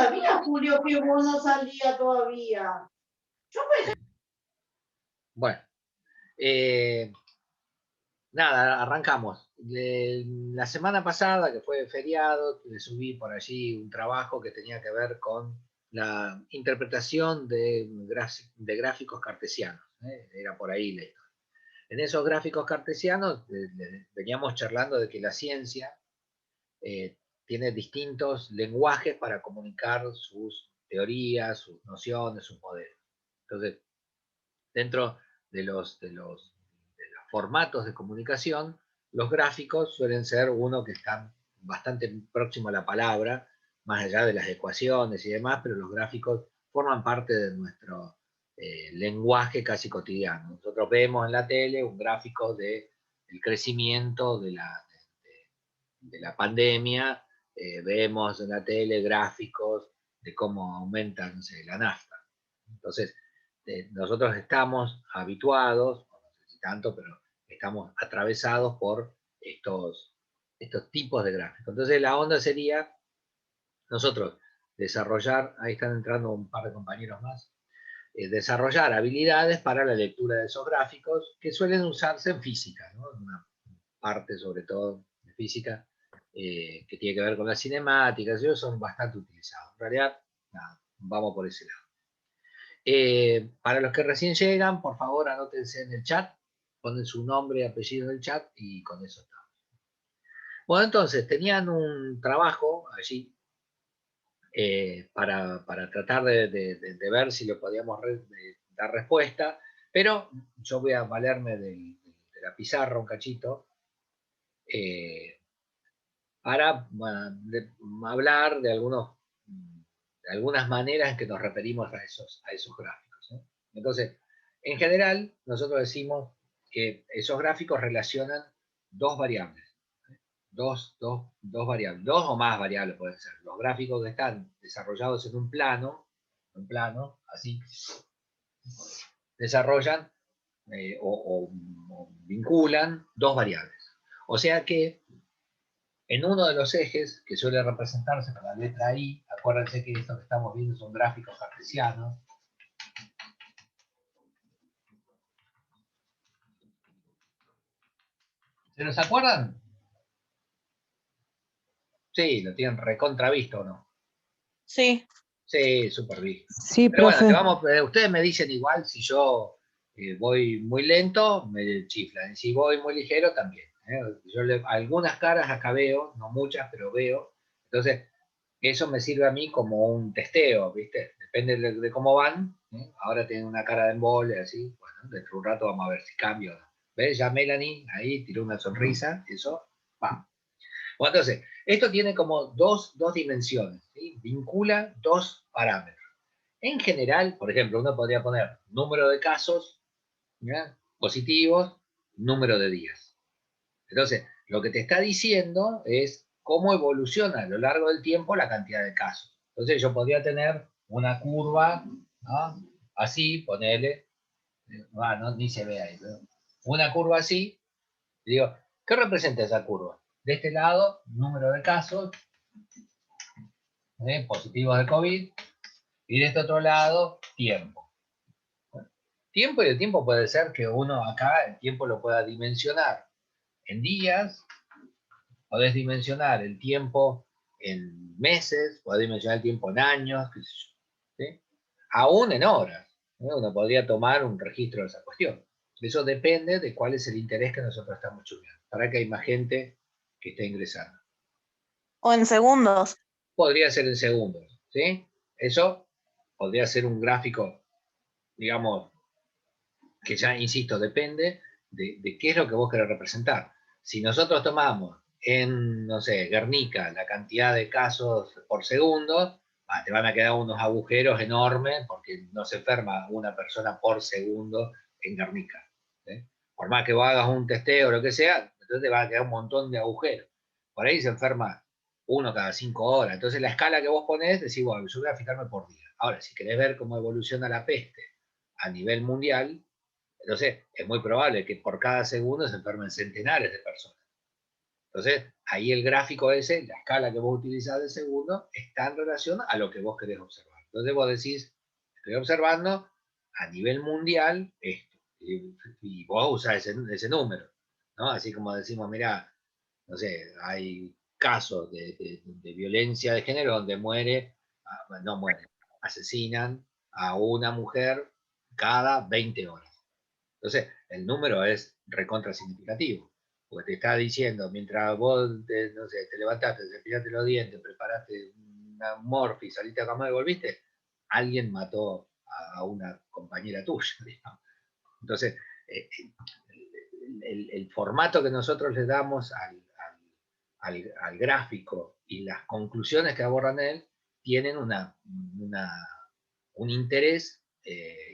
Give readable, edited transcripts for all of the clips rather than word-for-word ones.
sabía, Julio, que vos no salía todavía. Yo pensé... Bueno, nada, arrancamos. La semana pasada, que fue feriado, le subí por allí un trabajo que tenía que ver con la interpretación de gráficos cartesianos. Era por ahí la historia. En esos gráficos cartesianos veníamos charlando de que la ciencia tiene distintos lenguajes para comunicar sus teorías, sus nociones, sus modelos. Entonces, dentro de los formatos de comunicación, los gráficos suelen ser uno que están bastante próximo a la palabra, más allá de las ecuaciones y demás, pero los gráficos forman parte de nuestro lenguaje casi cotidiano. Nosotros vemos en la tele un gráfico del crecimiento de la pandemia, vemos en la tele gráficos de cómo aumenta, no sé, la nafta. Entonces, nosotros estamos habituados, no sé si tanto, pero estamos atravesados por estos tipos de gráficos. Entonces, la onda sería nosotros desarrollar, ahí están entrando un par de compañeros más, desarrollar habilidades para la lectura de esos gráficos que suelen usarse en física, ¿no? Una parte sobre todo de física que tiene que ver con las cinemáticas, ellos son bastante utilizados. En realidad, nada, vamos por ese lado. Para los que recién llegan, por favor anótense en el chat, ponen su nombre y apellido en el chat y con eso está. Bueno, entonces tenían un trabajo allí para tratar de ver si le podíamos dar respuesta, pero yo voy a valerme de la pizarra un cachito para hablar de algunas maneras en que nos referimos a esos gráficos, ¿no? Entonces, en general, nosotros decimos que esos gráficos relacionan dos variables, dos variables, dos o más variables pueden ser. Los gráficos que están desarrollados en un plano, así, desarrollan o vinculan dos variables. O sea que en uno de los ejes, que suele representarse con la letra I, acuérdense que esto que estamos viendo son gráficos cartesianos. ¿Se los acuerdan? Sí, lo tienen recontravisto, ¿o no? Sí. Sí, súper visto. Sí, pero profe. bueno, ustedes me dicen igual si yo voy muy lento, me chiflan. Y si voy muy ligero, también. Yo algunas caras acá veo, no muchas, pero veo. Entonces, eso me sirve a mí como un testeo, ¿viste? Depende de cómo van. Ahora tienen una cara de embole, así. Bueno, dentro de un rato vamos a ver si cambio. ¿Ves? Ya Melanie ahí tiró una sonrisa, eso, va. Bueno, entonces, esto tiene como dos dimensiones, ¿sí? Vincula dos parámetros. En general, por ejemplo, uno podría poner número de casos, ¿ya?, positivos, número de días. Entonces, lo que te está diciendo es cómo evoluciona a lo largo del tiempo la cantidad de casos. Entonces, yo podría tener una curva, ¿no?, así, ponele, no, ni se ve ahí, pero una curva así, y digo, ¿qué representa esa curva? De este lado, número de casos positivos de COVID, y de este otro lado, tiempo. Tiempo, y el tiempo puede ser que uno acá el tiempo lo pueda dimensionar en días, podés dimensionar el tiempo en meses, podés dimensionar el tiempo en años, qué sé yo, ¿sí? Aún en horas. Uno podría tomar un registro de esa cuestión. Eso depende de cuál es el interés que nosotros estamos chuleando. Para que hay más gente que esté ingresando. O en segundos. Podría ser en segundos, ¿sí? Eso podría ser un gráfico, digamos, que ya, insisto, depende de qué es lo que vos querés representar. Si nosotros tomamos en, no sé, Guernica, la cantidad de casos por segundo, te van a quedar unos agujeros enormes porque no se enferma una persona por segundo en Guernica, ¿sí? Por más que vos hagas un testeo o lo que sea, entonces te va a quedar un montón de agujeros. Por ahí se enferma uno cada 5 horas. Entonces la escala que vos ponés, decís, bueno, yo voy a fijarme por día. Ahora, si querés ver cómo evoluciona la peste a nivel mundial, entonces es muy probable que por cada segundo se enfermen centenares de personas. Entonces, ahí el gráfico ese, la escala que vos utilizás de segundo, está en relación a lo que vos querés observar. Entonces vos decís, estoy observando a nivel mundial esto. Y vos usás ese número, ¿no? Así como decimos, mira, no sé, hay casos de violencia de género donde no muere, asesinan a una mujer cada 20 horas. Entonces, el número es recontra significativo, porque te está diciendo, mientras vos, no sé, te levantaste, cepillaste los dientes, preparaste una morfi, saliste a cama y volviste, alguien mató a una compañera tuya, digamos. Entonces, el formato que nosotros le damos al gráfico y las conclusiones que abordan él tienen un interés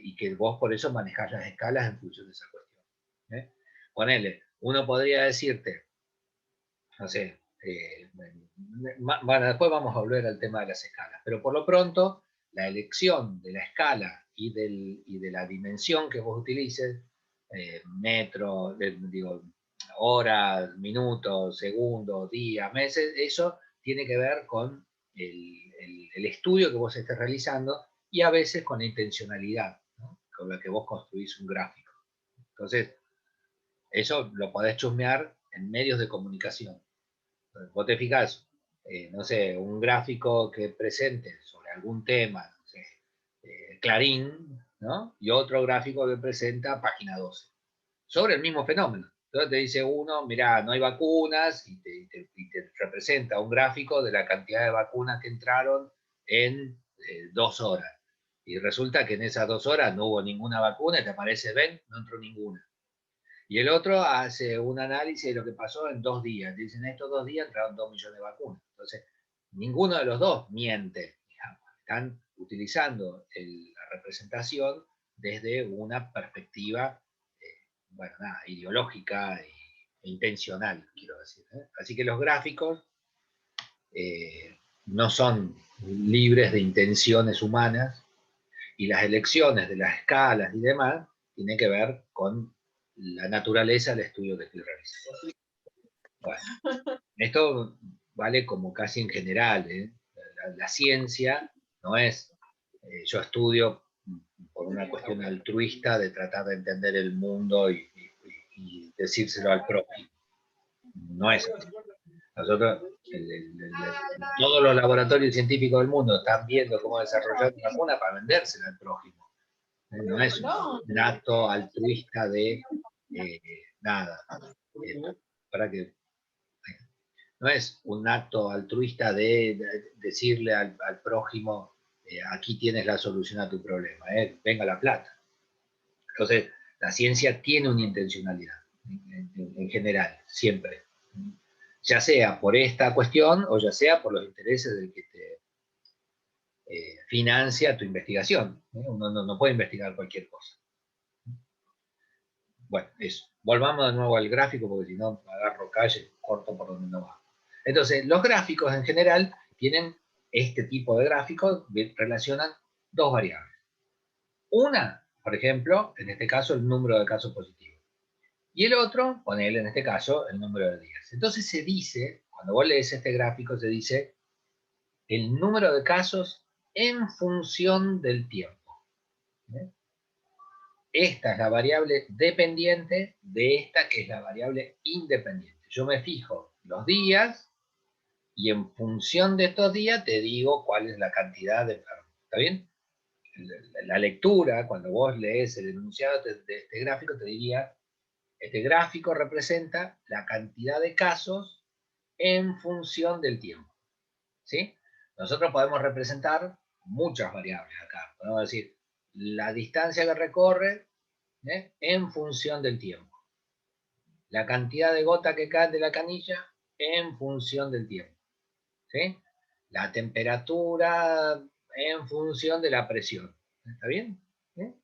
y que vos por eso manejás las escalas en función de esa cuestión. Ponele, uno podría decirte, no sé, bueno, después vamos a volver al tema de las escalas, pero por lo pronto, la elección de la escala y de la dimensión que vos utilices, metro, digo, horas, minutos, segundos, días, meses, eso tiene que ver con el estudio que vos estés realizando y a veces con la intencionalidad, ¿no? Con la que vos construís un gráfico. Entonces, eso lo podés chusmear en medios de comunicación. Vos te fijás, no sé, un gráfico que presente sobre algún tema, no sé, Clarín, ¿no? Y otro gráfico que presenta Página 12, sobre el mismo fenómeno. Entonces te dice uno, mira, no hay vacunas, y te representa un gráfico de la cantidad de vacunas que entraron en 2 horas. Y resulta que en esas 2 horas no hubo ninguna vacuna y te aparece, ven, no entró ninguna. Y el otro hace un análisis de lo que pasó en 2 días. Dicen, estos 2 días entraron 2 millones de vacunas. Entonces, ninguno de los dos miente. Digamos. Están utilizando la representación desde una perspectiva, bueno, nada, ideológica e intencional, quiero decir. Así que los gráficos no son libres de intenciones humanas y las elecciones de las escalas y demás tienen que ver con la naturaleza del estudio que estoy realizando. Bueno, esto vale como casi en general. La ciencia no es, yo estudio por una cuestión altruista de tratar de entender el mundo y decírselo al prójimo. No es así. Nosotros, todos los laboratorios científicos del mundo están viendo cómo desarrollar una vacuna para vendérsela al prójimo. No es un acto altruista de nada. Para que no es un acto altruista de decirle al prójimo, aquí tienes la solución a tu problema, venga la plata. Entonces, la ciencia tiene una intencionalidad, en general, siempre. Ya sea por esta cuestión o ya sea por los intereses del que te financia tu investigación. Uno no puede investigar cualquier cosa. Bueno, eso. Volvamos de nuevo al gráfico porque si no agarro calle, corto por donde no va. Entonces, los gráficos en general tienen este tipo de gráficos que relacionan 2 variables. Una, por ejemplo, en este caso, el número de casos positivos. Y el otro, ponele en este caso, el número de días. Entonces se dice, cuando vos lees este gráfico, se dice el número de casos en función del tiempo. Esta es la variable dependiente de esta que es la variable independiente. Yo me fijo los días y en función de estos días te digo cuál es la cantidad de enfermos. ¿Está bien? La lectura, cuando vos lees el enunciado de este gráfico, te diría, este gráfico representa la cantidad de casos en función del tiempo. ¿Sí? Nosotros podemos representar muchas variables acá. Podemos decir, la distancia que recorre en función del tiempo. La cantidad de gota que cae de la canilla en función del tiempo. ¿Sí? La temperatura en función de la presión. ¿Está bien?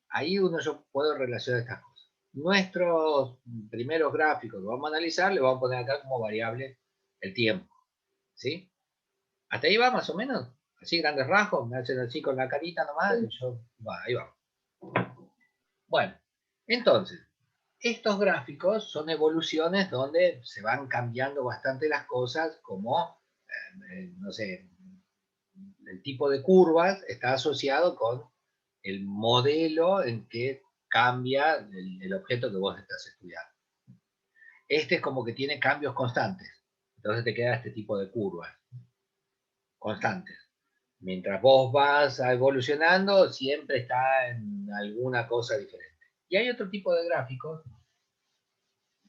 Ahí yo puedo relacionar estas cosas. Nuestros primeros gráficos que vamos a analizar, le vamos a poner acá como variable el tiempo. ¿Sí? Hasta ahí va más o menos. Así grandes rasgos, me hacen así con la carita nomás y yo, ahí va. Bueno, entonces, Estos gráficos son evoluciones donde se van cambiando bastante las cosas, como, no sé, el tipo de curvas está asociado con el modelo en que cambia el objeto que vos estás estudiando. Este es como que tiene cambios constantes. Entonces te queda este tipo de curvas constantes. Mientras vos vas evolucionando, siempre está en alguna cosa diferente. Y hay otro tipo de gráficos,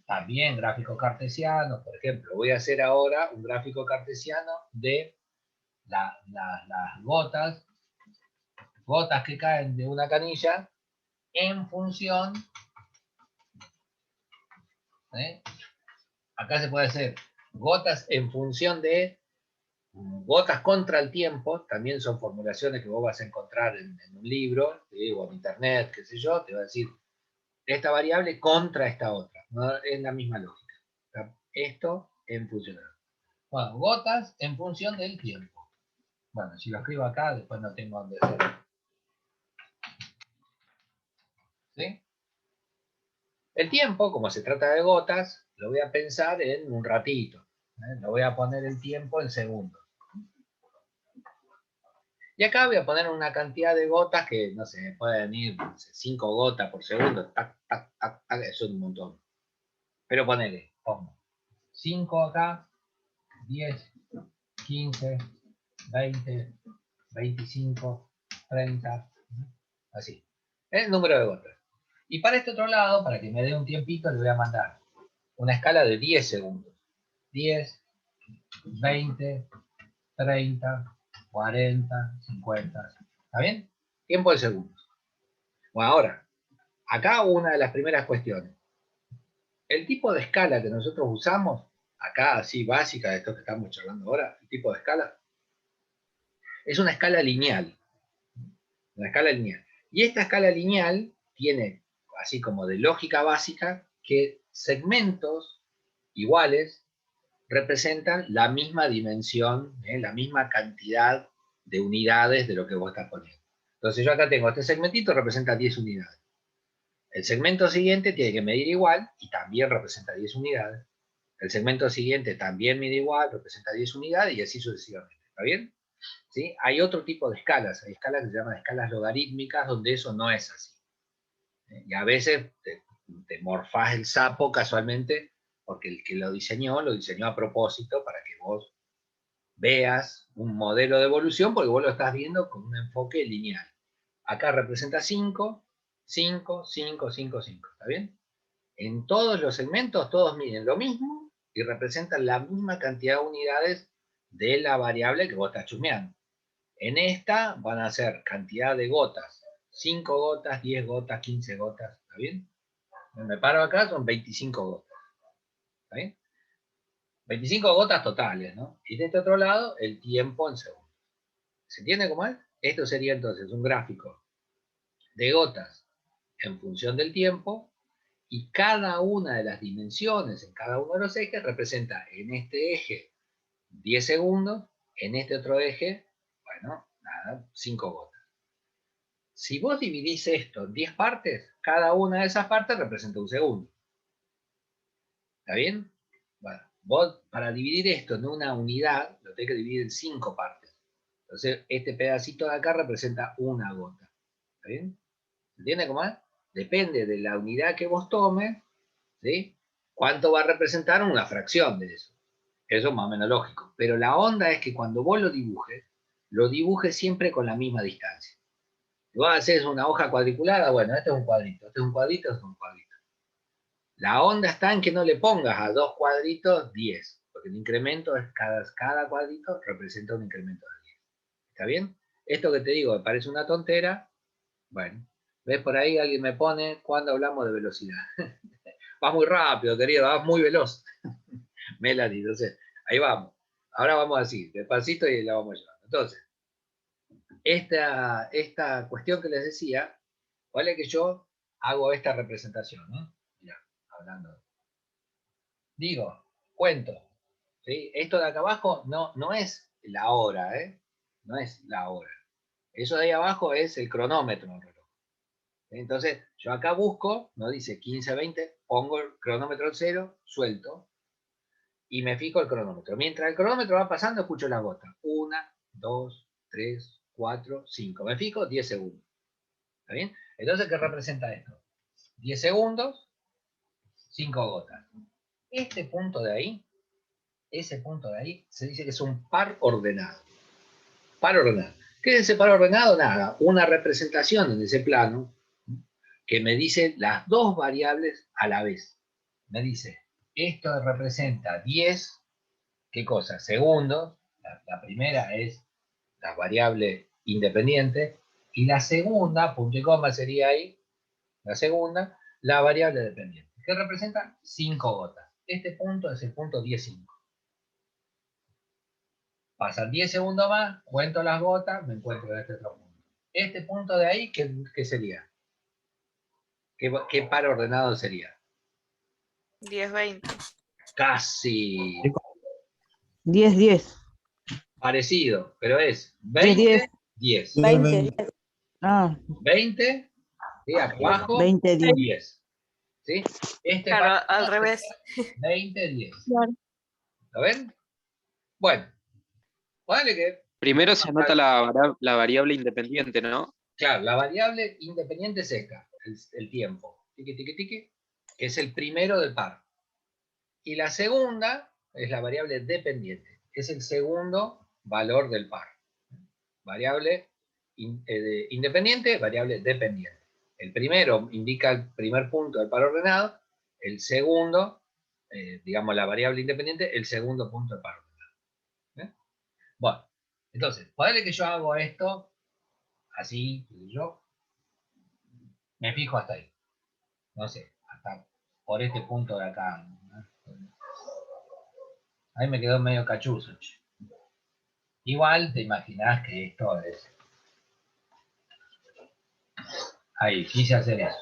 también gráficos cartesianos. Por ejemplo, voy a hacer ahora un gráfico cartesiano de las gotas que caen de una canilla en función, ¿eh? Acá se puede hacer gotas en función de gotas contra el tiempo, también son formulaciones que vos vas a encontrar en un libro, ¿sí? O en internet, qué sé yo, te va a decir esta variable contra esta otra, no es la misma lógica. Esto en función de... Bueno, gotas en función del tiempo. Bueno, si lo escribo acá, después no tengo dónde hacer. ¿Sí? El tiempo, como se trata de gotas, lo voy a pensar en un ratito. Lo voy a poner el tiempo en segundos. Y acá voy a poner una cantidad de gotas que, no sé, pueden ir 5 gotas por segundo. Tac, tac, tac, tac, eso es un montón. Pero ponele, pongo 5 acá, 10, 15, 20, 25, 30, así. El número de gotas. Y para este otro lado, para que me dé un tiempito, le voy a mandar una escala de 10 segundos. 10, 20, 30, 40, 50. ¿Está bien? Tiempo de segundos. Bueno, ahora, acá una de las primeras cuestiones. El tipo de escala que nosotros usamos, acá así básica de esto que estamos charlando ahora, el tipo de escala, es una escala lineal. Una escala lineal. Y esta escala lineal tiene, así como de lógica básica, que segmentos iguales representan la misma dimensión, la misma cantidad de unidades de lo que vos estás poniendo. Entonces yo acá tengo este segmentito, representa 10 unidades. El segmento siguiente tiene que medir igual y también representa 10 unidades. El segmento siguiente también mide igual, representa 10 unidades y así sucesivamente. ¿Está bien? ¿Sí? Hay otro tipo de escalas. Hay escalas que se llaman escalas logarítmicas donde eso no es así. Y a veces te morfás el sapo casualmente porque el que lo diseñó a propósito para que vos veas un modelo de evolución porque vos lo estás viendo con un enfoque lineal. Acá representa 5, 5, 5, 5, 5. ¿Está bien? En todos los segmentos todos miden lo mismo y representan la misma cantidad de unidades de la variable que vos estás chusmeando. En esta van a ser cantidad de gotas. 5 gotas, 10 gotas, 15 gotas. ¿Está bien? Me paro acá, son 25 gotas. ¿Está bien? 25 gotas totales, ¿no? Y de este otro lado, el tiempo en segundos. ¿Se entiende cómo es? Esto sería entonces un gráfico de gotas en función del tiempo y cada una de las dimensiones en cada uno de los ejes representa en este eje 10 segundos, en este otro eje, bueno, nada, 5 gotas. Si vos dividís esto en 10 partes, cada una de esas partes representa un segundo. ¿Está bien? Bueno, vos para dividir esto en una unidad, lo tenés que dividir en 5 partes. Entonces, este pedacito de acá representa una gota. ¿Está bien? ¿Entiende cómo es? Depende de la unidad que vos tomes, ¿sí? ¿Cuánto va a representar una fracción de eso? Eso es más o menos lógico. Pero la onda es que cuando vos lo dibujes siempre con la misma distancia. Si vos haces una hoja cuadriculada, bueno, este es un cuadrito, este es un cuadrito, este es un cuadrito. La onda está en que no le pongas a 2 cuadritos 10, porque el incremento es cada cuadrito representa un incremento de 10. ¿Está bien? Esto que te digo me parece una tontera. Bueno, ves por ahí alguien me pone cuando hablamos de velocidad. Vas muy rápido, querido, vas muy veloz. Melanie, entonces, ahí vamos. Ahora vamos así, despacito y la vamos llevando. Entonces, esta cuestión que les decía, vale que yo hago esta representación, ¿no? Mirá, hablando. Digo, cuento. ¿Sí? Esto de acá abajo no es la hora, ¿eh? No es la hora. Eso de ahí abajo es el cronómetro del reloj. Entonces, yo acá busco, no dice 15, 20, pongo el cronómetro en 0, suelto, y me fijo el cronómetro. Mientras el cronómetro va pasando, escucho las gotas. 1, 2, 3, 4, 5. Me fijo, 10 segundos. ¿Está bien? Entonces, ¿qué representa esto? 10 segundos, 5 gotas. Este punto de ahí, ese punto de ahí, se dice que es un par ordenado. Par ordenado. ¿Qué es ese par ordenado? Nada, una representación en ese plano que me dice las dos variables a la vez. Me dice, esto representa 10, ¿qué cosa? Segundos. La primera es la variable independiente, y la segunda, punto y coma sería ahí, la segunda, la variable dependiente, que representa 5 gotas. Este punto es el punto 10,5. Pasan 10 segundos más, cuento las gotas, me encuentro en este otro punto. Este punto de ahí, ¿qué sería? ¿Qué par ordenado sería? 10, 20. Casi 10, 10. parecido, pero es 10, 20, 10. 20. Ah, 20, ¿sí? Acá abajo, 20, 10. 10. ¿Sí? Este Claro, par al revés. 20, 10. Claro. ¿Lo ven? Bueno, ponele que, Primero se anota la variable independiente, ¿no? claro, la variable independiente es esta, el tiempo, tiqui, tiqui, tiqui, que es el primero del par. Y la segunda es la variable dependiente, que es el segundo valor del par. Variable independiente, variable dependiente. El primero indica el primer punto del par ordenado, el segundo, digamos la variable independiente, el segundo punto del par ordenado. Bueno, entonces, ponele que yo hago esto así, yo me fijo hasta ahí. No sé, hasta por este punto de acá. Ahí me quedó medio cachuzo. Igual te imaginás que esto es... Ahí, quise hacer eso.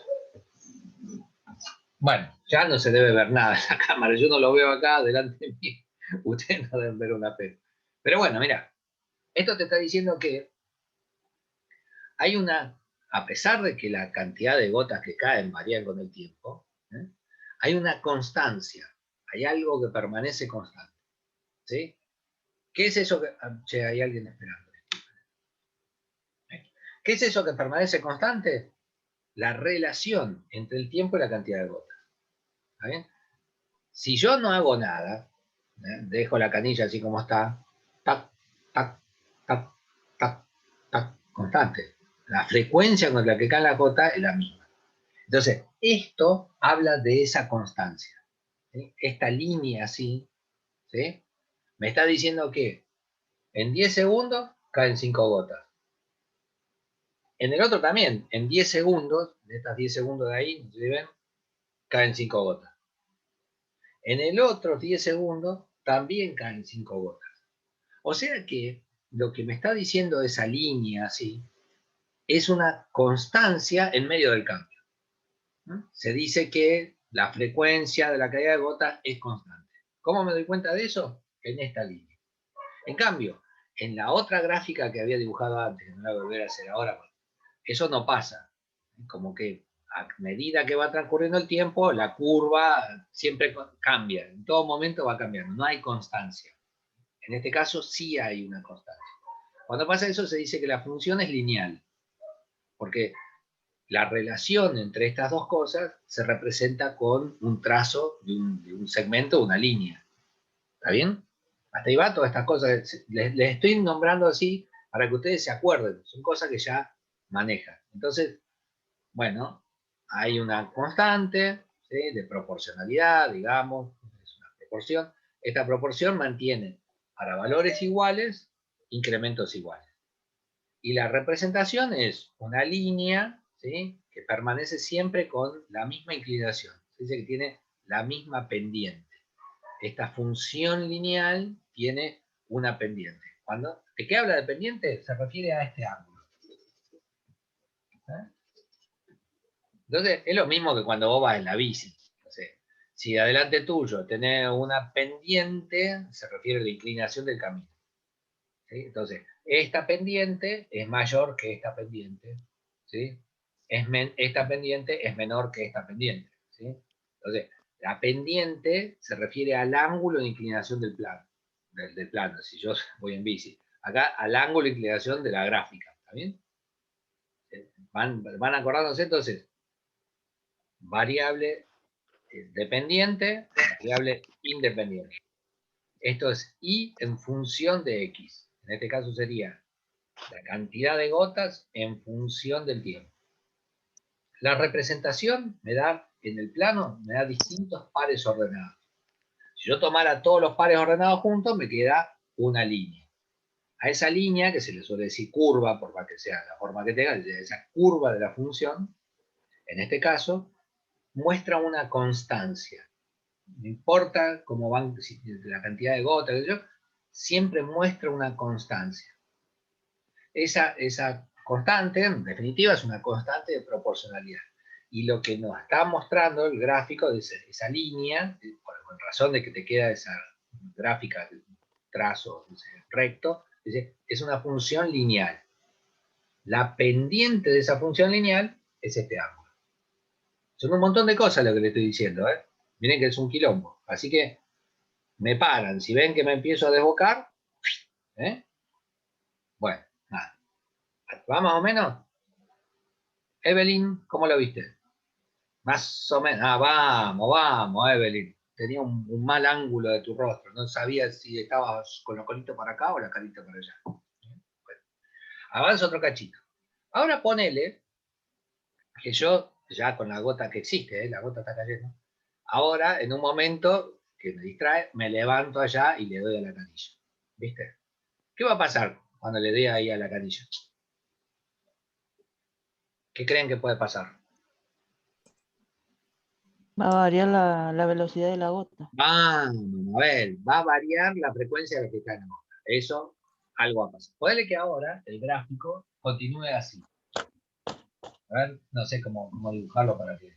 Bueno, ya no se debe ver nada en la cámara. Yo no lo veo acá delante de mí. Ustedes no deben ver una pena. Pero bueno, mira, esto te está diciendo que hay una, a pesar de que la cantidad de gotas que caen varía con el tiempo, hay una constancia, hay algo que permanece constante. ¿Sí? ¿Qué es eso que... Che, hay alguien esperando. ¿Qué es eso que permanece constante? La relación entre el tiempo y la cantidad de gotas. ¿Está bien? Si yo no hago nada, dejo la canilla así como está, tac, tac, tac, tac, tac, constante. La frecuencia con la que caen las gotas es la misma. Entonces, esto habla de esa constancia. ¿Sí? Esta línea así, ¿sí? Me está diciendo que en 10 segundos caen 5 gotas. En el otro también, en 10 segundos, de estas 10 segundos de ahí, ¿sí ven? Caen 5 gotas. En el otro 10 segundos también caen 5 gotas. O sea que lo que me está diciendo esa línea así es una constancia en medio del cambio. Se dice que la frecuencia de la caída de gotas es constante. ¿Cómo me doy cuenta de eso? En esta línea. En cambio, en la otra gráfica que había dibujado antes, que no la voy a volver a hacer ahora, eso no pasa. Como que a medida que va transcurriendo el tiempo, la curva siempre cambia. En todo momento va cambiando. No hay constancia. En este caso sí hay una constancia. Cuando pasa eso se dice que la función es lineal. Porque la relación entre estas dos cosas se representa con un trazo de un segmento, una línea. ¿Está bien? Hasta ahí va todas estas cosas. Les estoy nombrando así para que ustedes se acuerden. Son cosas que ya manejan. Entonces, bueno, hay una constante, ¿sí?, de proporcionalidad, digamos, es una proporción. Esta proporción mantiene para valores iguales incrementos iguales. Y la representación es una línea, ¿sí?, que permanece siempre con la misma inclinación. Se dice que tiene la misma pendiente. Esta función lineal tiene una pendiente. ¿De qué habla de pendiente? Se refiere a este ángulo. Entonces, es lo mismo que cuando vos vas en la bici. Entonces, si adelante tuyo tenés una pendiente, se refiere a la inclinación del camino. ¿Sí? Entonces, esta pendiente es mayor que esta pendiente. ¿Sí? esta pendiente es menor que esta pendiente, ¿sí? Entonces, la pendiente se refiere al ángulo de inclinación del plano, del plano, si yo voy en bici. Acá al ángulo de inclinación de la gráfica, ¿está bien? Van acordándose entonces, variable dependiente, variable independiente. Esto es y en función de x. En este caso sería la cantidad de gotas en función del tiempo. La representación me da, en el plano, me da distintos pares ordenados. Si yo tomara todos los pares ordenados juntos, me queda una línea. A esa línea, que se le suele decir curva, por más que sea la forma que tenga, esa curva de la función, en este caso, muestra una constancia. No importa cómo van la cantidad de gotas, siempre muestra una constancia. Esa constante, en definitiva, es una constante de proporcionalidad. Y lo que nos está mostrando el gráfico de esa línea, por razón de que te queda esa gráfica, trazo recto, es una función lineal. La pendiente de esa función lineal es este ángulo. Son un montón de cosas lo que le estoy diciendo, ¿eh? Miren que es un quilombo. Así que me paran. Si ven que me empiezo a desbocar, ¿eh? Bueno, nada. ¿Va más o menos? Evelyn, ¿cómo lo viste? Más o menos. Ah, vamos, Evelyn. Tenía un mal ángulo de tu rostro. No sabía si estabas con los colitos para acá o la carita para allá. Bueno, avanza otro cachito. Ahora ponele que yo, ya con la gota que existe, la gota está cayendo, ahora, en un momento que me distrae, me levanto allá y le doy a la canilla. ¿Viste? ¿Qué va a pasar cuando le dé ahí a la canilla? ¿Qué creen que puede pasar? Va a variar la velocidad de la gota. Vamos, a ver, va a variar la frecuencia de la que cae la gota. Eso, algo va a pasar. Puede que ahora el gráfico continúe así. A ver, no sé cómo dibujarlo para que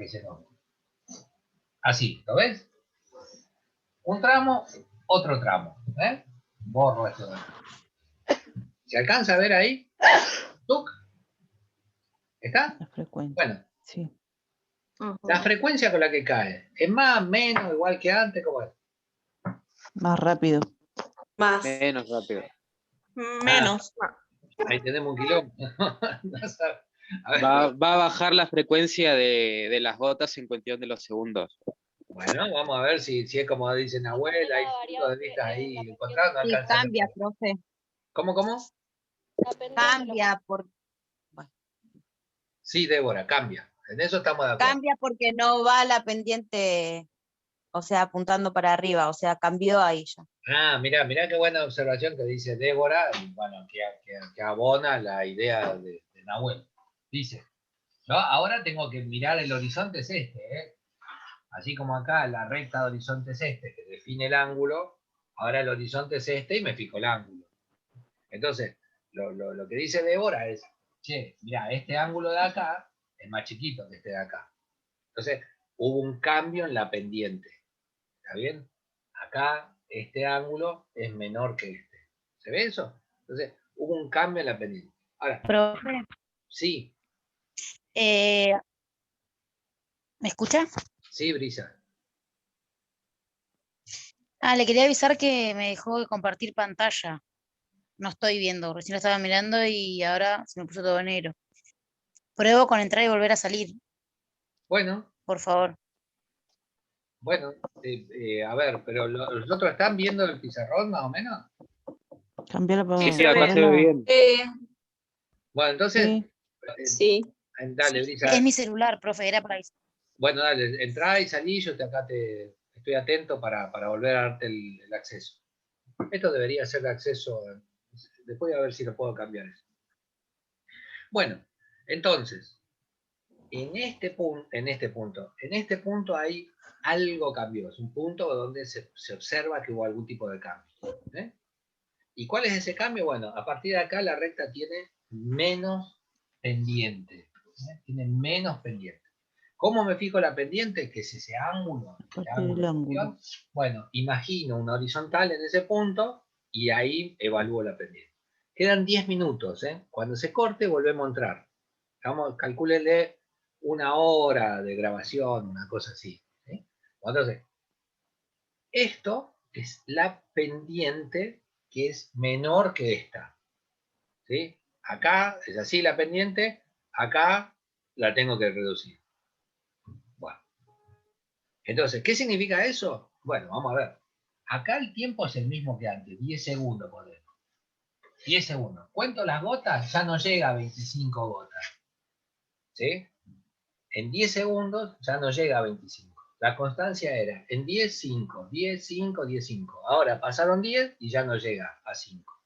se note. Así, ¿lo ves? Un tramo, otro tramo. ¿Eh? Borro esto. ¿Se alcanza a ver ahí? ¿Tuc? ¿Está? La frecuencia. Bueno, Sí. la frecuencia con la que cae. ¿Es más, menos, igual que antes? ¿Cómo es? Más rápido. Más. Menos rápido. Menos. Ahí tenemos un quilombo. No sabe. A ver. Va a bajar la frecuencia de las gotas en cuestión de los segundos. Bueno, vamos a ver si es como dicen abuela, hay puntos de vista ahí encontrando. Sí, cambia, profe. ¿Cómo? Cambia, Sí, Débora, cambia. En eso estamos de acuerdo. cambia porque no va la pendiente, o sea, apuntando para arriba, o sea, cambió ahí ya. Ah, mirá qué buena observación que dice Débora, y bueno, que abona la idea de Nahuel. Dice, yo ahora tengo que mirar el horizonte es este, ¿eh? Así como acá la recta de horizonte es este, que define el ángulo, ahora el horizonte es este y me fijo el ángulo. Entonces, lo que dice Débora es, che, mira, este ángulo de acá es más chiquito que este de acá. Entonces, hubo un cambio en la pendiente. ¿Está bien? Acá este ángulo es menor que este. ¿Se ve eso? Entonces, hubo un cambio en la pendiente. Ahora, Profe, sí, ¿me escucha? sí, Brisa. Le quería avisar que me dejó de compartir pantalla. No estoy viendo, recién lo estaba mirando y ahora se me puso todo negro. Pruebo con entrar y volver a salir, Bueno, por favor. a ver, pero ¿los otros están viendo el pizarrón más o menos? Cambiar la Sí, acá se ve bien. Bueno, entonces, Sí. dale, Brisa. Es mi celular, profe, era para avisar. Bueno, dale, entrá y salí, yo acá estoy atento para volver a darte el acceso. Esto debería ser de acceso, después voy a ver si lo puedo cambiar eso. Bueno, entonces, en este punto hay algo cambió, es un punto donde se observa que hubo algún tipo de cambio. ¿Eh? ¿Y cuál es ese cambio? Bueno, a partir de acá la recta tiene menos pendiente. Tiene menos pendiente. ¿Cómo me fijo la pendiente? Que es ese ángulo. Bueno, imagino una horizontal en ese punto y ahí evalúo la pendiente. Quedan 10 minutos, Cuando se corte, volvemos a entrar. Calcúlenle 1 hora de grabación, una cosa así. Entonces, esto es la pendiente que es menor que esta. ¿Sí? Acá es así la pendiente, acá la tengo que reducir. Bueno. Entonces, ¿qué significa eso? Bueno, vamos a ver. Acá el tiempo es el mismo que antes, 10 segundos ponemos. 10 segundos. Cuento las gotas, ya no llega a 25 gotas. ¿Sí? En 10 segundos ya no llega a 25. La constancia era en 10, 5, 10, 5, 10, 5. Ahora pasaron 10 y ya no llega a 5.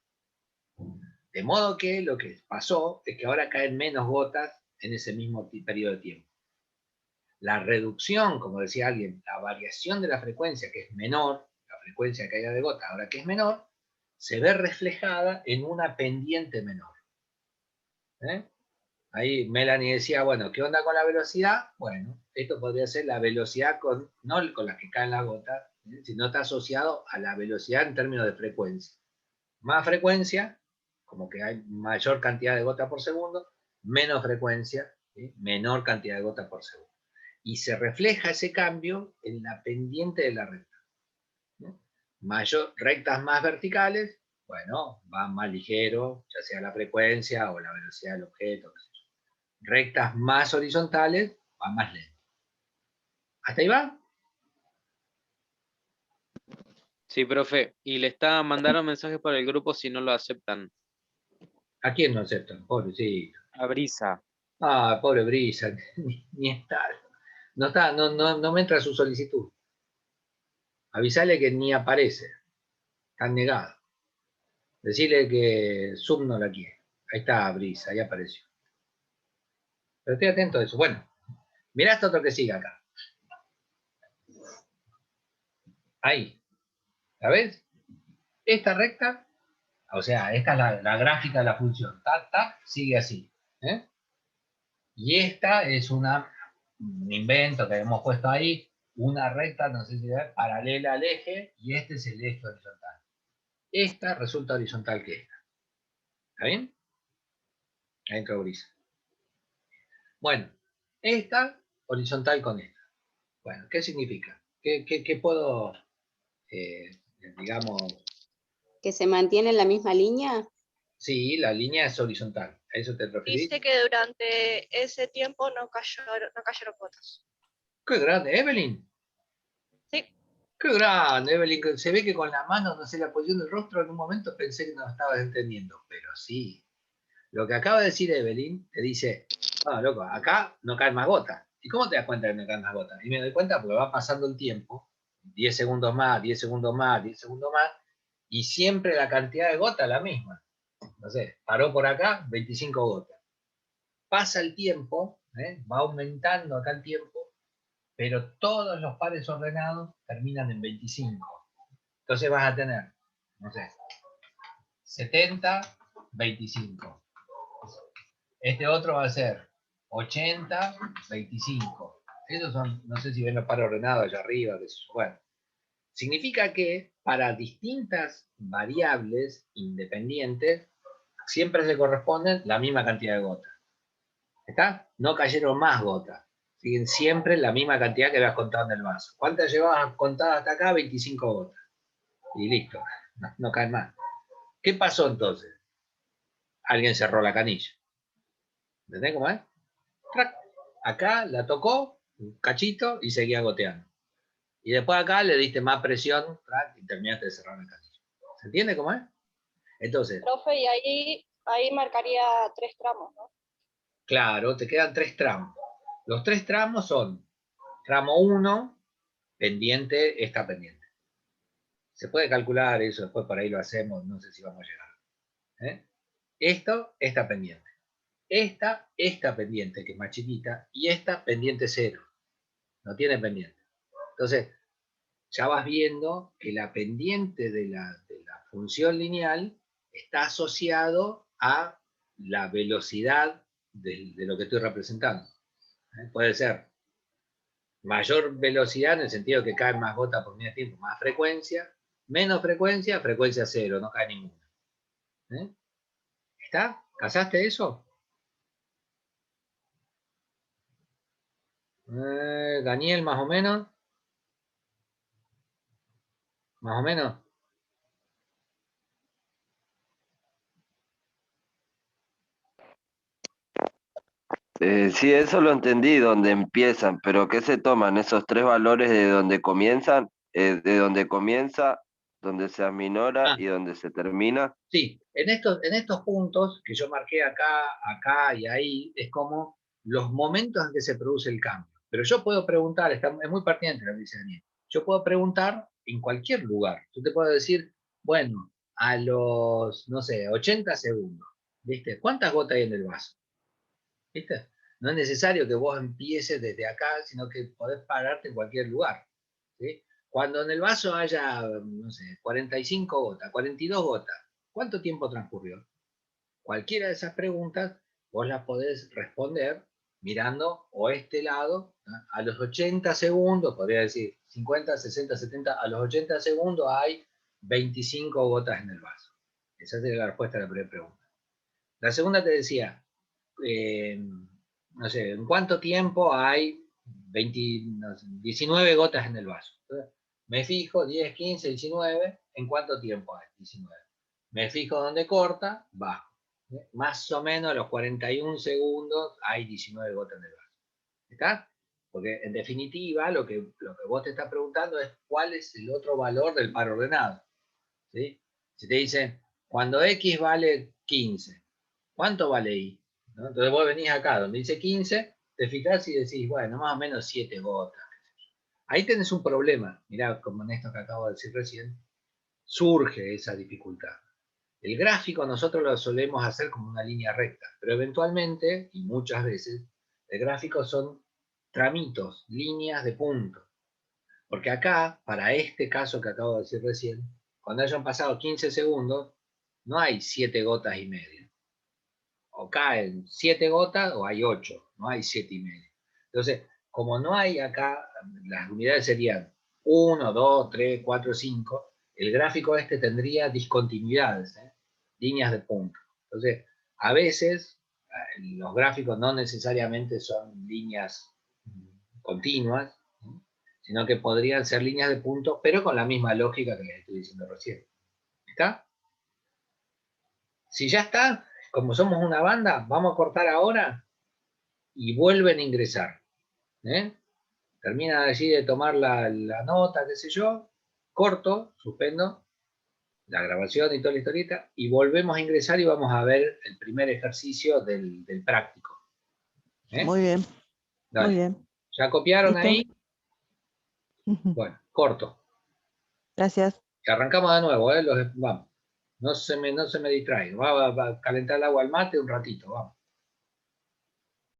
De modo que lo que pasó es que ahora caen menos gotas en ese mismo periodo de tiempo. La reducción, como decía alguien, la variación de la frecuencia, que es menor, la frecuencia de caída de gota, ahora que es menor, se ve reflejada en una pendiente menor. Ahí Melanie decía, bueno, ¿qué onda con la velocidad? Bueno, esto podría ser la velocidad no con la que caen las gotas, sino está asociado a la velocidad en términos de frecuencia. Más frecuencia, como que hay mayor cantidad de gotas por segundo, menos frecuencia, menor cantidad de gotas por segundo. Y se refleja ese cambio en la pendiente de la recta. Rectas más verticales, bueno, van más ligero, ya sea la frecuencia o la velocidad del objeto. Rectas más horizontales, van más lento. ¿Hasta ahí va? Sí, profe. Y le mandaron mensajes por el grupo si no lo aceptan. ¿A quién no aceptan? Pobrecito. A Brisa. Ah, pobre Brisa, ni está. No me entra su solicitud. Avisale que ni aparece. Está negado. Decirle que Zoom no la quiere. Ahí está Brisa, ahí apareció. Pero estoy atento a eso. Bueno, mirá esto otro que sigue acá. Ahí. ¿La ves? Esta recta, o sea, esta es la gráfica de la función. Tac, tac, sigue así. Y esta es un invento que hemos puesto ahí, una recta, no sé si ves, paralela al eje, y este es el eje horizontal. Esta resulta horizontal que esta. ¿Está bien? Ahí entró Brisa. Bueno, esta horizontal con esta. Bueno, ¿qué significa? ¿Qué puedo, digamos... ¿Que se mantiene en la misma línea? Sí, la línea es horizontal. ¿A eso te referís? Dice que durante ese tiempo no cayeron gotas. ¡Qué grande, Evelyn! Sí. ¡Qué grande, Evelyn! Se ve que con la mano no se le apoyó en el rostro. En un momento pensé que no lo estabas entendiendo, pero sí. Lo que acaba de decir Evelyn, te dice, loco, acá no caen más gotas. ¿Y cómo te das cuenta que no caen más gotas? Y me doy cuenta porque va pasando el tiempo, 10 segundos más, 10 segundos más, 10 segundos más, y siempre la cantidad de gotas es la misma. No sé, paró por acá, 25 gotas. Pasa el tiempo, va aumentando acá el tiempo, pero todos los pares ordenados terminan en 25. Entonces vas a tener, no sé, 70, 25. Este otro va a ser 80, 25. Esos son, no sé si ven los pares ordenados allá arriba, qué sé yo. Bueno, significa que para distintas variables independientes siempre se corresponden la misma cantidad de gotas. ¿Está? No cayeron más gotas. Siguen siempre la misma cantidad que habías contado en el vaso. ¿Cuántas llevabas contadas hasta acá? 25 gotas. Y listo, no caen más. ¿Qué pasó entonces? Alguien cerró la canilla. ¿Entendés cómo es? ¡Trac! Acá la tocó un cachito y seguía goteando. Y después acá le diste más presión, ¡trac! Y terminaste de cerrar la canilla. ¿Se entiende cómo es? Entonces... Profe, y ahí marcaría 3 tramos, ¿no? Claro, te quedan 3 tramos. Los 3 tramos son tramo 1, pendiente, esta pendiente. Se puede calcular eso, después por ahí lo hacemos, no sé si vamos a llegar. Esto, esta pendiente. Esta pendiente, que es más chiquita, y esta pendiente 0. No tiene pendiente. Entonces, ya vas viendo que la pendiente de la función lineal está asociado a la velocidad de lo que estoy representando. Puede ser mayor velocidad en el sentido que caen más gotas por medio tiempo, más frecuencia, menos frecuencia, frecuencia 0, no cae ninguna. ¿Está? ¿Casaste eso? Daniel, más o menos. Más o menos. Sí, eso lo entendí, donde empiezan, pero ¿qué se toman esos tres valores de donde comienzan? De donde comienza, donde se aminora Ah, y donde se termina. sí, en estos puntos que yo marqué acá, acá y ahí, es como los momentos en que se produce el cambio. Pero yo puedo preguntar, es muy pertinente lo que dice Daniel, yo puedo preguntar en cualquier lugar. Yo te puedo decir, bueno, a los, no sé, 80 segundos, ¿viste? ¿Cuántas gotas hay en el vaso? ¿Viste? No es necesario que vos empieces desde acá, sino que podés pararte en cualquier lugar. ¿Sí? Cuando en el vaso haya, no sé, 45 gotas, 42 gotas, ¿cuánto tiempo transcurrió? Cualquiera de esas preguntas vos las podés responder mirando o este lado, ¿no? A los 80 segundos, podría decir 50, 60, 70, a los 80 segundos hay 25 gotas en el vaso. Esa es la respuesta a la primera pregunta. La segunda te decía, no sé, ¿en cuánto tiempo hay 20, no sé, 19 gotas en el vaso? Entonces, me fijo, 10, 15, 19, ¿en cuánto tiempo hay 19? Me fijo dónde corta, bajo. Más o menos a los 41 segundos hay 19 gotas en el vaso. ¿Está? Porque en definitiva lo que vos te estás preguntando es cuál es el otro valor del par ordenado. ¿Sí? Si te dicen, cuando X vale 15, ¿cuánto vale Y? ¿No? Entonces vos venís acá, donde dice 15, te fijás y decís, bueno, más o menos 7 gotas. Ahí tenés un problema. Mirá, como en esto que acabo de decir recién, surge esa dificultad. El gráfico nosotros lo solemos hacer como una línea recta, pero eventualmente, y muchas veces, el gráfico son tramitos, líneas de puntos. Porque acá, para este caso que acabo de decir recién, cuando hayan pasado 15 segundos, no hay 7 gotas y media. O caen 7 gotas o hay 8, no hay 7 y media. Entonces, como no hay acá, las unidades serían 1, 2, 3, 4, 5, el gráfico este tendría discontinuidades, líneas de punto. Entonces, a veces los gráficos no necesariamente son líneas continuas, sino que podrían ser líneas de puntos, pero con la misma lógica que les estoy diciendo recién. ¿Está? Si ya está, como somos una banda, vamos a cortar ahora y vuelven a ingresar. ¿Eh? Termina allí de tomar la nota, qué sé yo, corto, suspendo la grabación y toda la historieta, y volvemos a ingresar y vamos a ver el primer ejercicio del práctico. ¿Eh? Muy bien, Dale. muy bien. ¿Ya copiaron ¿Listo? ahí? Bueno, corto. Gracias. Y arrancamos de nuevo, vamos. No se me distraigan. Va a calentar el agua al mate un ratito, vamos.